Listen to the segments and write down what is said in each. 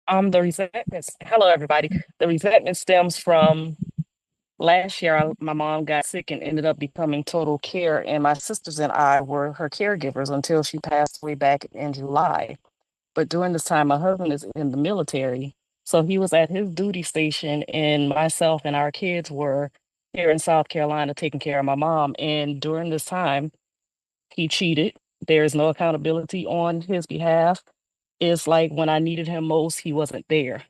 The resentment, hello everybody. The resentment stems from last year. My mom got sick and ended up becoming total care, and my sisters and I were her caregivers until she passed away back in July. But during this time, my husband is in the military, so he was at his duty station, and myself and our kids were here in South Carolina taking care of my mom. And during this time, he cheated. There is no accountability on his behalf. It's like when I needed him most, he wasn't there.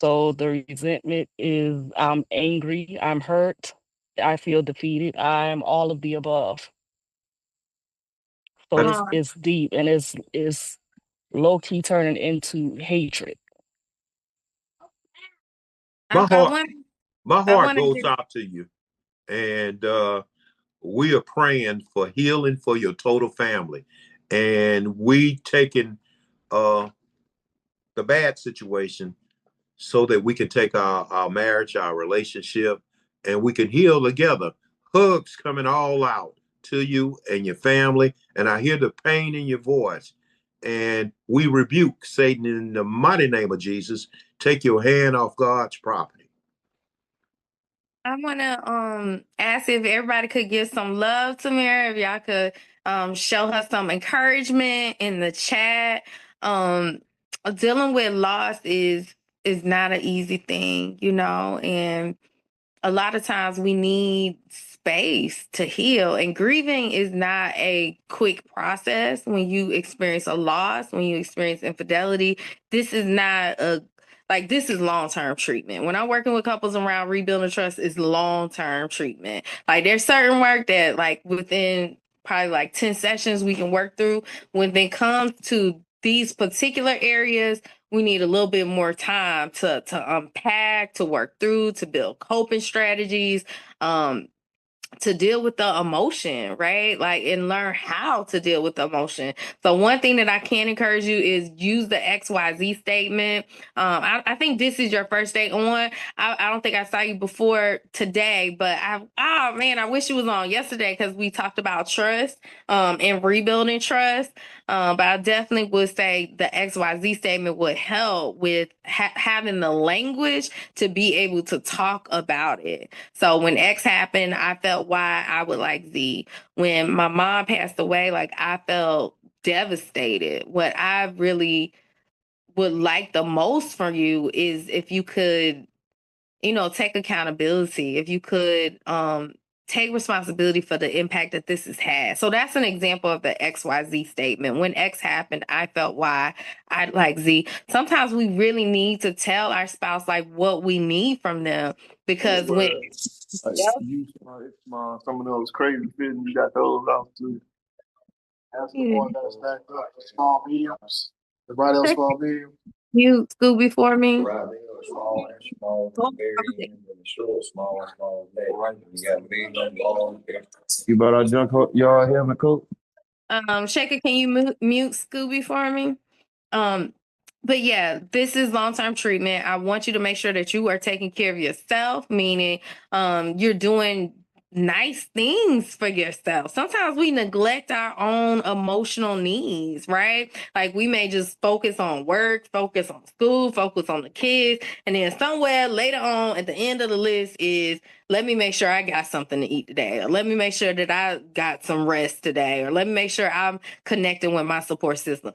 So the resentment is I'm angry, I'm hurt, I feel defeated, I'm all of the above. So I, it's deep and it's low key turning into hatred. my I heart, want my I heart want to goes give out to you, and we are praying for healing for your total family, and we taking uh, the bad situation so that we can take our marriage, our relationship, and we can heal together. Hugs coming all out to you and your family. And I hear the pain in your voice. And we rebuke Satan in the mighty name of Jesus. Take your hand off God's property. I want to ask if everybody could give some love to Mary, if y'all could show her some encouragement in the chat. Um Dealing with loss is not an easy thing, and a lot of times we need space to heal, and grieving is not a quick process. When you experience a loss, when you experience infidelity, this is not a like this is long-term treatment. When I'm working with couples around rebuilding trust, is long-term treatment. Like there's certain work that like within probably like 10 sessions we can work through. When it comes to these particular areas, we need a little bit more time to unpack, to work through, to build coping strategies, um, to deal with the emotion, right? Like, and learn how to deal with the emotion. So one thing that I can encourage you is use the XYZ statement. I think this is your first day on. I don't think I saw you before today, but oh man, I wish you was on yesterday because we talked about trust, and rebuilding trust. But I definitely would say the XYZ statement would help with having the language to be able to talk about it. So when X happened, I felt why I would like Z. When my mom passed away, like I felt devastated. What I really would like the most from you is if you could, take accountability, if you could take responsibility for the impact that this has had. So that's an example of the XYZ statement. When X happened, I felt why I like Z. Sometimes we really need to tell our spouse like what we need from them because when Like, you, some of those crazy fitting, you got those off too. That's the one that stacked up. The small mediums. The right of small medium. you Scooby for me. Right. Small and small, medium, and the short, small and small. Right. You got medium, long. You bought our junk yard helmet coat? Shaker, can you mute Scooby for me? Um, but yeah, this is long-term treatment. I want you to make sure that you are taking care of yourself, meaning you're doing nice things for yourself. Sometimes we neglect our own emotional needs, right? Like we may just focus on work, focus on school, focus on the kids, and then somewhere later on at the end of the list is let me make sure I got something to eat today, or let me make sure that I got some rest today, or let me make sure I'm connecting with my support system.